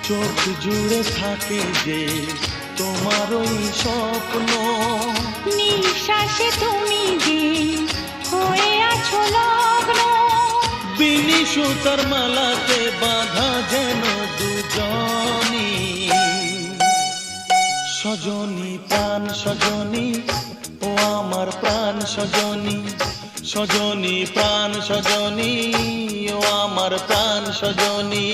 চোখ জুড়ে থাকে যে তোমার ওই স্বপ্ন, নিঃশ্বাসে তুমি যে হয়ে আছো লগ্ন। বিনি সুতার মালাতে বাঁধা যেন দুজনি, সজনী প্রাণ সজনী ও আমার প্রাণ সজনী, সজনী প্রাণ সজনী ও আমার প্রাণ সজনী।